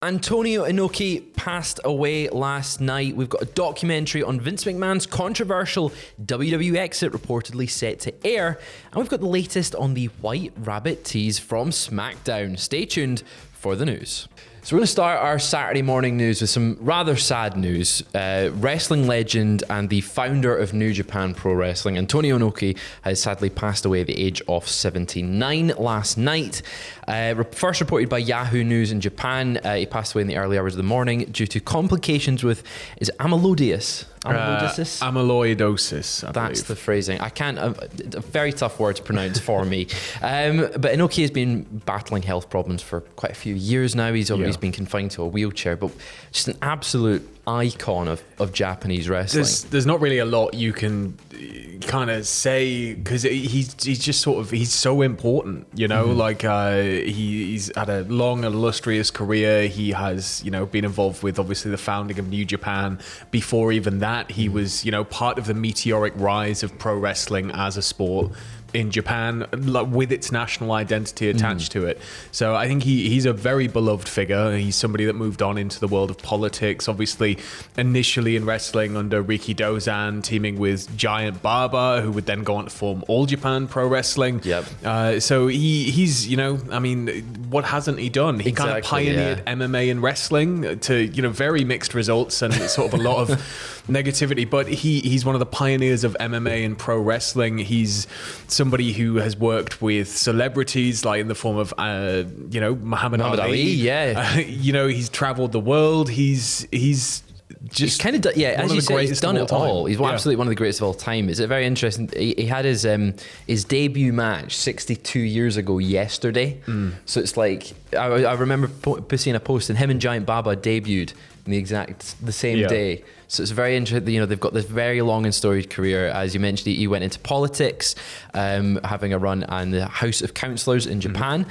Antonio Inoki passed away last night. We've got a documentary on Vince McMahon's controversial WWE exit reportedly set to air. And we've got the latest on the White Rabbit tease from SmackDown. Stay tuned for the news. So we're going to start our Saturday morning news with some rather sad news. Wrestling legend and the founder of New Japan Pro Wrestling, Antonio Inoki, has sadly passed away at the age of 79 last night. First reported by Yahoo News in Japan, he passed away in the early hours of the morning due to complications with, is it amyloidosis? Amyloidosis, I That's believe. the phrasing. I can't, a very tough word to pronounce for me. But Inoki has been battling health problems for quite a few years now. He's been confined to a wheelchair, but just an absolute icon of Japanese wrestling. There's not really a lot you can kind of say because he's just sort of, he's so important, you know, like he's had a long and illustrious career. He has, you know, been involved with obviously the founding of New Japan. Before even that, he was, you know, part of the meteoric rise of pro wrestling as a sport in Japan, with its national identity attached to it. So I think he's a very beloved figure. He's somebody that moved on into the world of politics, obviously initially in wrestling under Riki Dozan, teaming with Giant Baba, who would then go on to form All Japan Pro Wrestling. So he's, you know, I mean, what hasn't he done? He kind of pioneered MMA and wrestling to, you know, very mixed results and sort of a lot of negativity, but he's one of the pioneers of MMA and pro wrestling. He's somebody who has worked with celebrities, like in the form of, you know, Muhammad Ali. You know, he's traveled the world. He's kind of, as you say, he's done it all. He's absolutely one of the greatest of all time. It's very interesting. He had his debut match 62 years ago yesterday. So it's like, I remember seeing a post, and him and Giant Baba debuted in the same day. So it's very interesting. You know, they've got this very long and storied career. As you mentioned, he went into politics, having a run on the House of Councillors in Japan,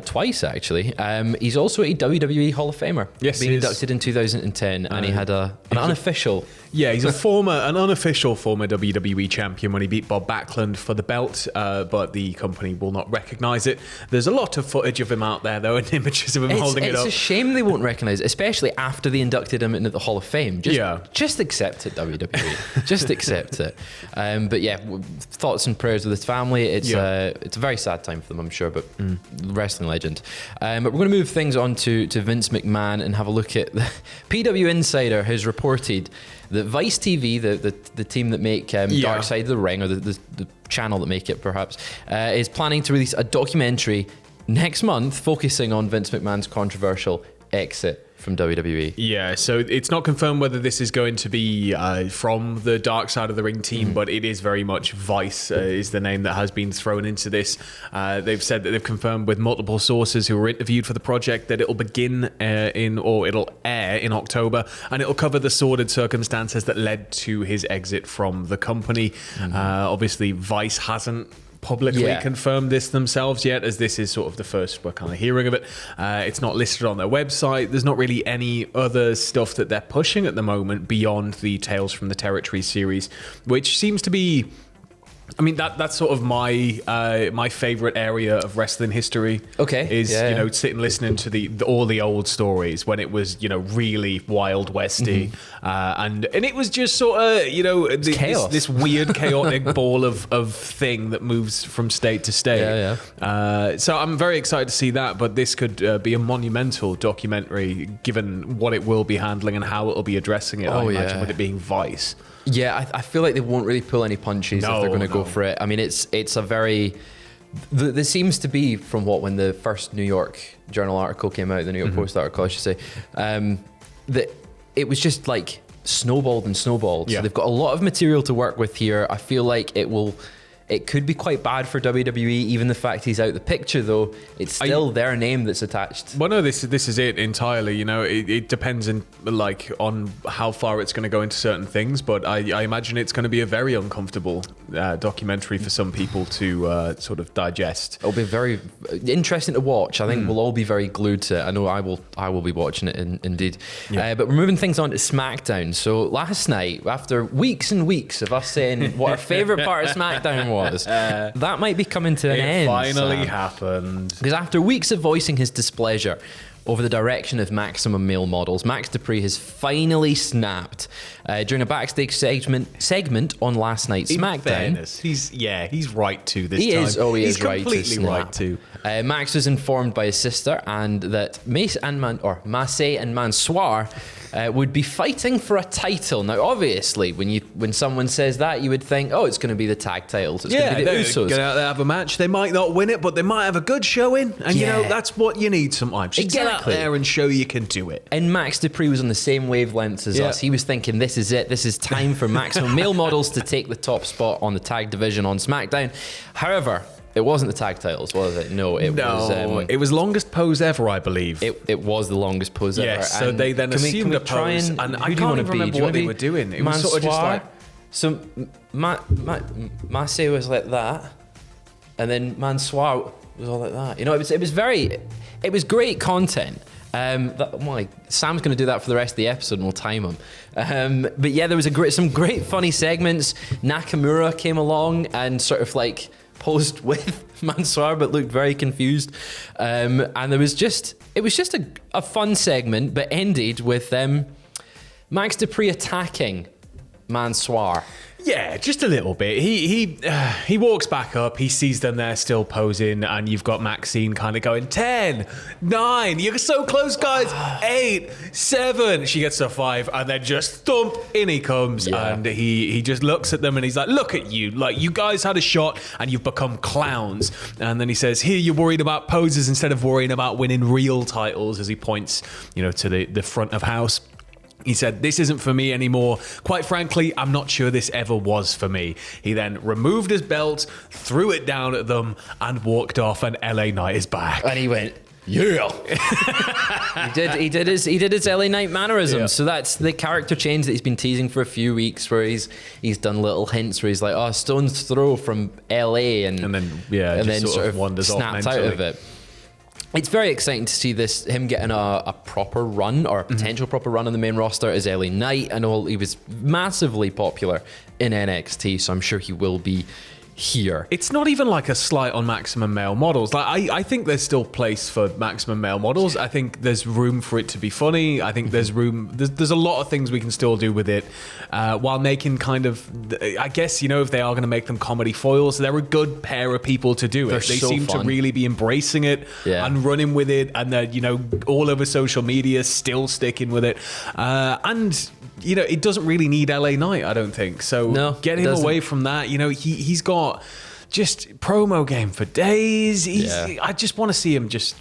twice actually. He's also a WWE Hall of Famer, being inducted in 2010, and he had an unofficial. He's an unofficial former WWE champion when he beat Bob Backlund for the belt, but the company will not recognise it. There's a lot of footage of him out there, though, and images of him holding it up. It's a shame they won't recognise it, especially after they inducted him into the Hall of Fame. Just accept it, WWE. Just accept it. But yeah, thoughts and prayers with his family. It's a very sad time for them, I'm sure, but wrestling legend. But we're going to move things on to Vince McMahon and have a look at the PW Insider has reported that Vice TV, the team that make Dark Side of the Ring, or the channel that make it perhaps, is planning to release a documentary next month focusing on Vince McMahon's controversial exit from WWE. Yeah, so it's not confirmed whether this is going to be from the Dark Side of the Ring team, but it is very much Vice is the name that has been thrown into this. They've said that they've confirmed with multiple sources who were interviewed for the project that it'll begin it'll air in October, and it'll cover the sordid circumstances that led to his exit from the company. Obviously, Vice hasn't publicly confirmed this themselves yet, as this is sort of the first we're kind of hearing of it. It's not listed on their website. There's not really any other stuff that they're pushing at the moment beyond the Tales from the Territory series, which seems to be, I mean, that's sort of my favorite area of wrestling history. You know, sitting listening to all the old stories when it was, you know, really Wild Westy, and it was just sort of, you know, this weird chaotic ball of thing that moves from state to state. So I'm very excited to see that, but this could be a monumental documentary given what it will be handling and how it will be addressing it. I imagine with it being Vice. Yeah, I feel like they won't really pull any punches if they're going to go for it. I mean, it's a very... There seems to be, from when the first New York Journal article came out, the New York Post article, I should say, that it was just like snowballed and snowballed. So they've got a lot of material to work with here. I feel like it could be quite bad for WWE, even the fact he's out the picture, though. It's still their name that's attached. Well, no, this is it entirely. You know, it depends on how far it's going to go into certain things, but I imagine it's going to be a very uncomfortable documentary for some people to sort of digest. It'll be very interesting to watch. I think we'll all be very glued to it. I know I will be watching it indeed. But we're moving things on to SmackDown. So last night, after weeks and weeks of us saying what our favourite part of SmackDown was, that might be coming to an end. It finally happened. Because after weeks of voicing his displeasure over the direction of Maximum Male Models. Max Dupree has finally snapped during a backstage segment on last night's SmackDown. Fairness, he's right to this he time. Is. Oh, he he's is right to completely snap. right to. Max was informed by his sister and that Mace and Mansoir would be fighting for a title. Now, obviously, when someone says that, you would think, oh, it's going to be the tag titles. It's going to be the Usos. Get out there, have a match. They might not win it, but they might have a good showing. And that's what you need sometimes. Just get out there and show you can do it. And Max Dupree was on the same wavelengths as us. He was thinking, this is it. This is time for Maximum Male Models to take the top spot on the tag division on SmackDown. However, it wasn't the tag titles, was it? No, it was longest pose ever, I believe. It was the longest pose ever. Yes, so they then assumed a pose, and I can't even remember what they were doing. It was sort of just like... So, Masse was like that, and then Mansoir was all like that. You know, it was great content. Sam's going to do that for the rest of the episode, and we'll time him. But yeah, there was some great funny segments. Nakamura came along and sort of like posed with Mansoir, but looked very confused. And it was just a fun segment, but ended with Max Dupree attacking Mansoir. Yeah, just a little bit. He walks back up, he sees them there still posing, and you've got Maxine kind of going, 10, 9, you're so close, guys, 8, 7. She gets to 5, and then just thump, in he comes, and he just looks at them, and he's like, look at you, like, you guys had a shot, and you've become clowns. And then he says, here, you're worried about poses instead of worrying about winning real titles, as he points, to the front of house. He said, this isn't for me anymore. Quite frankly, I'm not sure this ever was for me. He then removed his belt, threw it down at them, and walked off, and LA Knight is back. And he went, yeah. he did his LA Knight mannerisms. Yeah. So that's the character change that he's been teasing for a few weeks, where he's done little hints where he's like, oh, stone's throw from LA, and then sort of wanders snapped out of it. It's very exciting to see him getting a proper run, or a potential proper run on the main roster as LA Knight. I know he was massively popular in NXT, so I'm sure he will be here. It's not even like a slight on Maximum Male Models. Like I think there's still place for Maximum Male Models. I think there's room for it to be funny. I think there's room. There's a lot of things we can still do with it, while making kind of. I guess if they are going to make them comedy foils, they're a good pair of people to do it. They seem to really be embracing it and running with it, and they're all over social media, still sticking with it, and. It doesn't really need LA Knight, I don't think. So get him away from that. He's got just promo game for days. I just want to see him just,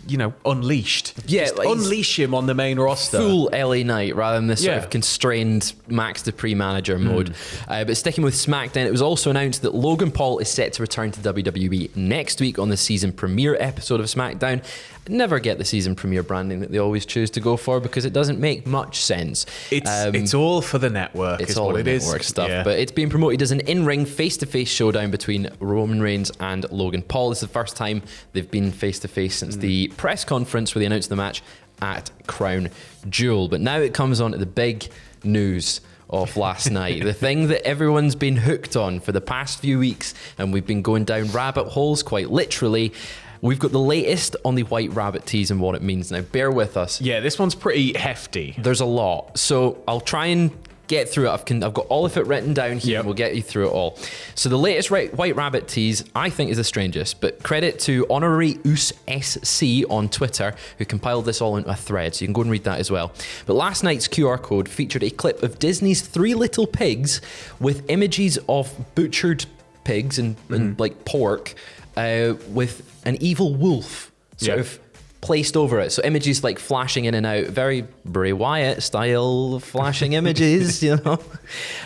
unleashed. Yeah, just unleash him on the main roster. Full LA Knight rather than this sort of constrained Max Dupree manager mode. But sticking with SmackDown, it was also announced that Logan Paul is set to return to WWE next week on the season premiere episode of SmackDown. Never get the season premiere branding that they always choose to go for, because it doesn't make much sense. It's all for the network. It's all the network stuff. Yeah. But it's being promoted as an in-ring face-to-face showdown between Roman Reigns and Logan Paul. This is the first time they've been face-to-face since the press conference where they announced the match at Crown Jewel. But now it comes on to the big news of last night, the thing that everyone's been hooked on for the past few weeks, and we've been going down rabbit holes quite literally. We've got the latest on the White Rabbit tease and what it means. Now, bear with us. Yeah, this one's pretty hefty. There's a lot. So I'll try and get through it. I've got all of it written down here, and we'll get you through it all. So the latest White Rabbit tease, I think, is the strangest, but credit to Honorary SC on Twitter, who compiled this all into a thread, so you can go and read that as well. But last night's QR code featured a clip of Disney's Three Little Pigs with images of butchered pigs and like pork, with an evil wolf sort of placed over it. So images like flashing in and out, very Bray Wyatt style flashing images,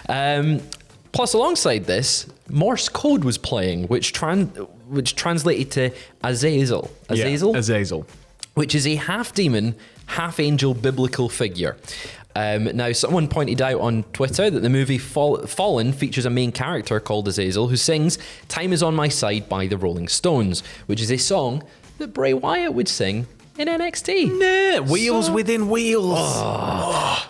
Plus, alongside this, Morse code was playing, which translated to Azazel. Azazel. Which is a half demon, half angel biblical figure. Now, someone pointed out on Twitter that the movie Fallen features a main character called Azazel who sings "Time Is On My Side" by the Rolling Stones, which is a song that Bray Wyatt would sing in NXT. Nah, wheels within wheels.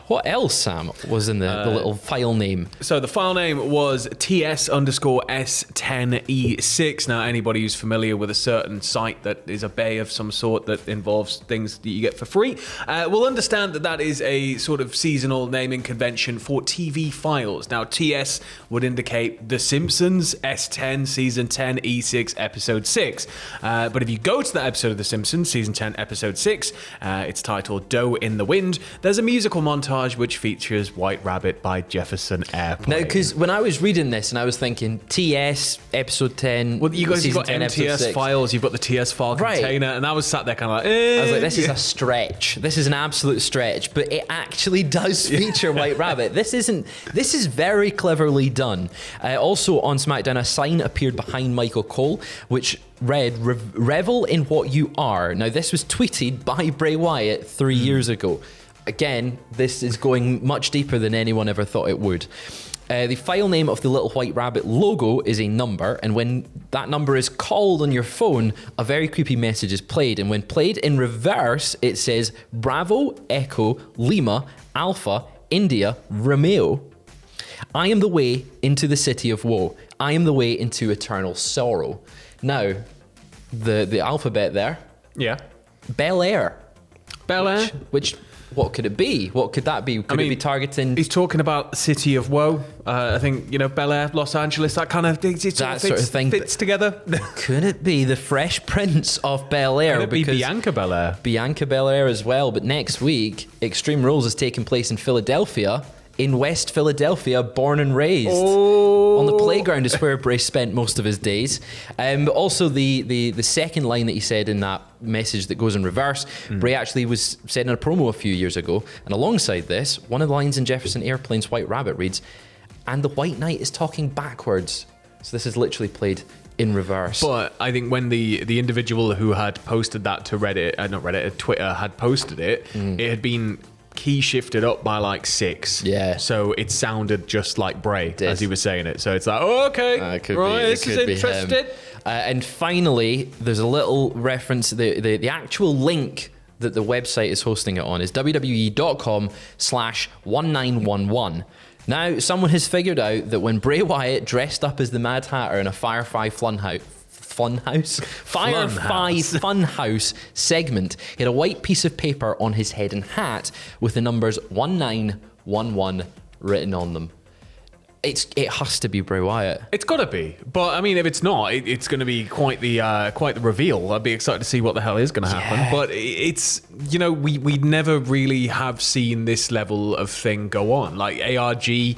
What else, Sam, was in the little file name? So the file name was TS_S10E6. Now, anybody who's familiar with a certain site that is a bay of some sort that involves things that you get for free will understand that that is a sort of seasonal naming convention for TV files. Now, TS would indicate The Simpsons, S10, Season 10, E6, Episode 6. But if you go to that episode of The Simpsons, Season 10, Episode 6, it's titled Dough in the Wind. There's a musical montage which features White Rabbit by Jefferson Airplane. Now, because when I was reading this and I was thinking TS episode 10, well, you guys, you've season got 10, MTS files, you've got the TS file container, and I was sat there kind of like, I was like, this is a stretch. This is an absolute stretch, but it actually does feature White Rabbit. This is very cleverly done. Also on SmackDown, a sign appeared behind Michael Cole, which read, "Revel in what you are." Now, this was tweeted by Bray Wyatt 3 years ago. Again, this is going much deeper than anyone ever thought it would. The file name of the little White Rabbit logo is a number, and when that number is called on your phone, a very creepy message is played. And when played in reverse, it says Bravo, Echo, Lima, Alpha, India, Romeo. I am the way into the city of woe. I am the way into eternal sorrow. Now, the alphabet there. Yeah. Bel Air. Bel Air? Which what could it be? What could that be? Could it be targeting? He's talking about the city of woe. I think, Bel Air, Los Angeles, that kind of thing. That sort of thing fits together. Could it be the Fresh Prince of Bel Air? Could it be Bianca Belair? Bianca Belair as well. But next week, Extreme Rules is taking place in Philadelphia. In West Philadelphia, born and raised. On the playground is where Bray spent most of his days. But also the second line that he said in that message that goes in reverse, Bray actually was said in a promo a few years ago. And alongside this, one of the lines in Jefferson Airplane's White Rabbit reads, "And the White Knight is talking backwards." So this is literally played in reverse. But I think when the individual who had posted that to Twitter had posted it, it had been key shifted up by like 6. Yeah. So it sounded just like Bray as he was saying it. So it's like, oh, okay. This is interesting. And finally, there's a little reference. The actual link that the website is hosting it on is wwe.com/1911. Now, someone has figured out that when Bray Wyatt dressed up as the Mad Hatter in a Firefly Funhouse segment, he had a white piece of paper on his head and hat with the numbers 1911 written on them. It has to be Bray Wyatt. It's got to be, but I mean, if it's not, it's going to be quite the reveal. I'd be excited to see what the hell is going to happen. Yeah. But it's we never really have seen this level of thing go on. Like ARG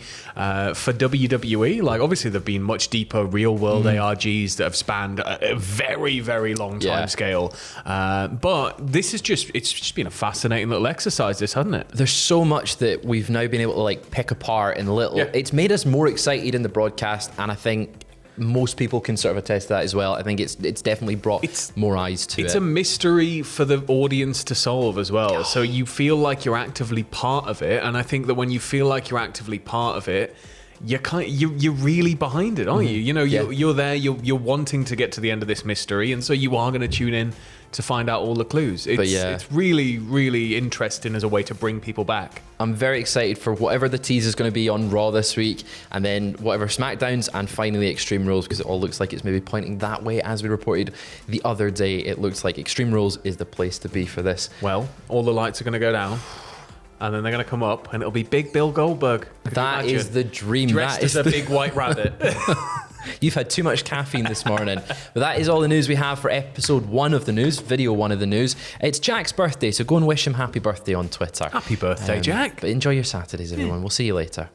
for WWE, like obviously there've been much deeper real world ARGs that have spanned a very, very long time scale. But this is it's just been a fascinating little exercise, this, hasn't it? There's so much that we've now been able to like pick apart in little. Yeah. It's made us more excited in the broadcast, and I think most people can sort of attest to that as well. I think it's definitely brought more eyes to it. It's a mystery for the audience to solve as well. So you feel like you're actively part of it, and I think that when you feel like you're actively part of it, you're really behind it, aren't you? You're there. You're wanting to get to the end of this mystery, and so you are going to tune in to find out all the clues. It's really, really interesting as a way to bring people back. I'm very excited for whatever the tease is going to be on Raw this week, and then whatever SmackDowns, and finally Extreme Rules, because it all looks like it's maybe pointing that way. As we reported the other day, it looks like Extreme Rules is the place to be for this. Well, all the lights are going to go down, and then they're going to come up, and it'll be Big Bill Goldberg. That is the dream. Dressed as a big white rabbit. You've had too much caffeine this morning. But that is all the news we have for episode 1 of the news, video 1 of the news. It's Jack's birthday, so go and wish him happy birthday on Twitter. Happy birthday, Jack. But enjoy your Saturdays, everyone. We'll see you later.